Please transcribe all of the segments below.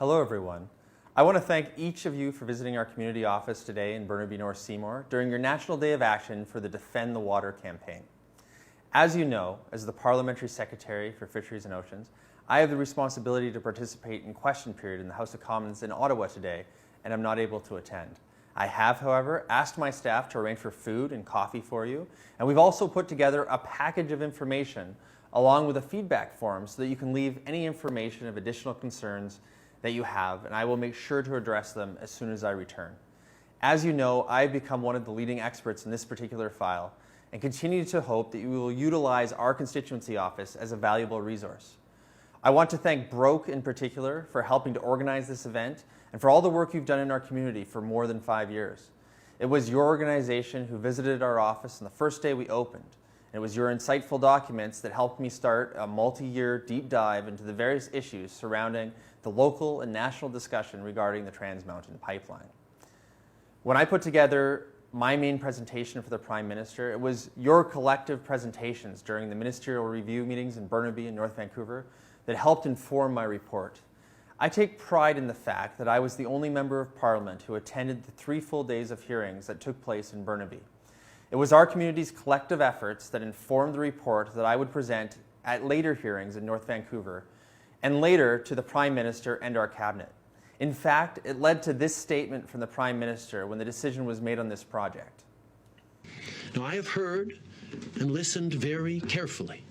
Hello everyone. I want to thank each of you for visiting our community office today in Burnaby, North Seymour during your National Day of Action for the Defend the Water campaign. As you know, as the Parliamentary Secretary for Fisheries and Oceans, I have the responsibility to participate in question period in the House of Commons in Ottawa today, and I'm not able to attend. I have, however, asked my staff to arrange for food and coffee for you, and we've also put together a package of information along with a feedback form so that you can leave any information of additional concerns that you have, and I will make sure to address them as soon as I return. As you know, I've become one of the leading experts in this particular file and continue to hope that you will utilize our constituency office as a valuable resource. I want to thank Broke in particular for helping to organize this event and for all the work you've done in our community for more than 5 years. It was your organization who visited our office on the first day we opened. It was your insightful documents that helped me start a multi-year deep dive into the various issues surrounding the local and national discussion regarding the Trans Mountain Pipeline. When I put together my main presentation for the Prime Minister, it was your collective presentations during the ministerial review meetings in Burnaby and North Vancouver that helped inform my report. I take pride in the fact that I was the only Member of Parliament who attended the 3 full days of hearings that took place in Burnaby. It was our community's collective efforts that informed the report that I would present at later hearings in North Vancouver and later to the Prime Minister and our Cabinet. In fact, it led to this statement from the Prime Minister when the decision was made on this project. Now, I have heard and listened very carefully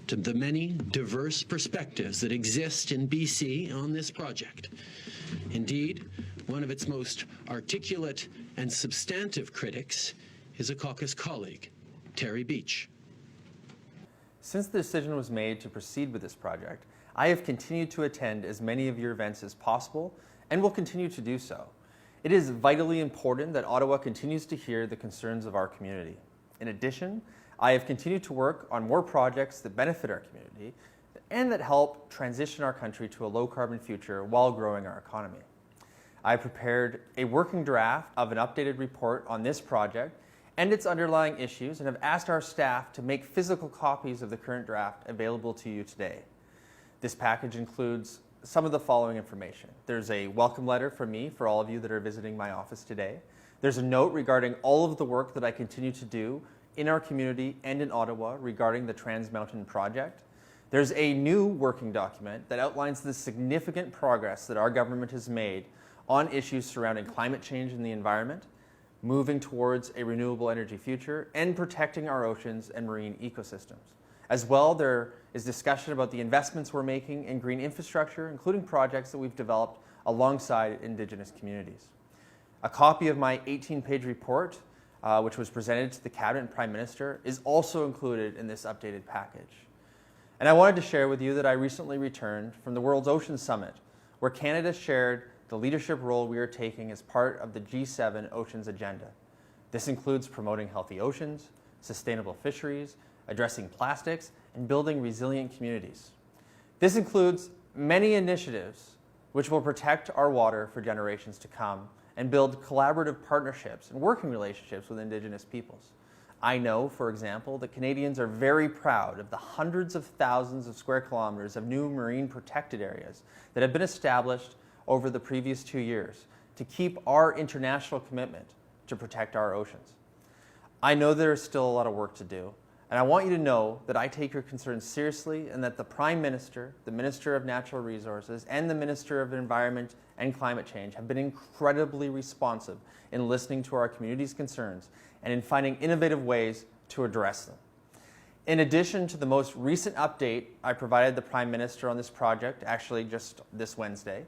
to the many diverse perspectives that exist in BC on this project. Indeed, one of its most articulate and substantive critics is a caucus colleague, Terry Beech. Since the decision was made to proceed with this project, I have continued to attend as many of your events as possible and will continue to do so. It is vitally important that Ottawa continues to hear the concerns of our community. In addition, I have continued to work on more projects that benefit our community and that help transition our country to a low-carbon future while growing our economy. I prepared a working draft of an updated report on this project and its underlying issues and have asked our staff to make physical copies of the current draft available to you today. This package includes some of the following information. There's a welcome letter from me for all of you that are visiting my office today. There's a note regarding all of the work that I continue to do in our community and in Ottawa regarding the Trans Mountain project. There's a new working document that outlines the significant progress that our government has made on issues surrounding climate change and the environment, moving towards a renewable energy future, and protecting our oceans and marine ecosystems. As well, there is discussion about the investments we're making in green infrastructure, including projects that we've developed alongside Indigenous communities. A copy of my 18-page report, which was presented to the Cabinet and Prime Minister, is also included in this updated package. And I wanted to share with you that I recently returned from the World's Ocean Summit, where Canada shared the leadership role we are taking as part of the G7 Oceans Agenda. This includes promoting healthy oceans, sustainable fisheries, addressing plastics, and building resilient communities. This includes many initiatives which will protect our water for generations to come and build collaborative partnerships and working relationships with Indigenous peoples. I know, for example, that Canadians are very proud of the hundreds of thousands of square kilometers of new marine protected areas that have been established over the previous 2 years to keep our international commitment to protect our oceans. I know there is still a lot of work to do, and I want you to know that I take your concerns seriously and that the Prime Minister, the Minister of Natural Resources, and the Minister of Environment and Climate Change have been incredibly responsive in listening to our community's concerns and in finding innovative ways to address them. In addition to the most recent update I provided the Prime Minister on this project, actually just this Wednesday,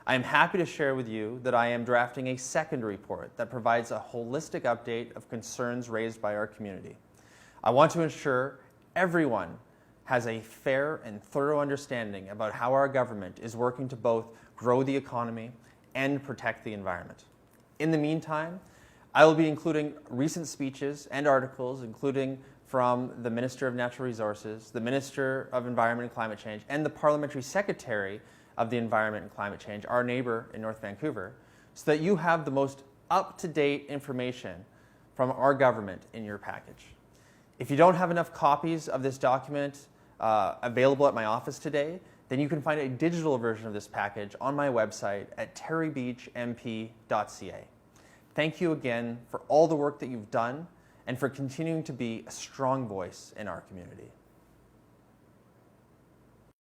I am happy to share with you that I am drafting a second report that provides a holistic update of concerns raised by our community. I want to ensure everyone has a fair and thorough understanding about how our government is working to both grow the economy and protect the environment. In the meantime, I will be including recent speeches and articles, including from the Minister of Natural Resources, the Minister of Environment and Climate Change, and the Parliamentary Secretary of the Environment and Climate Change, our neighbor in North Vancouver, so that you have the most up-to-date information from our government in your package. If you don't have enough copies of this document available at my office today, then you can find a digital version of this package on my website at terrybeachmp.ca. Thank you again for all the work that you've done and for continuing to be a strong voice in our community.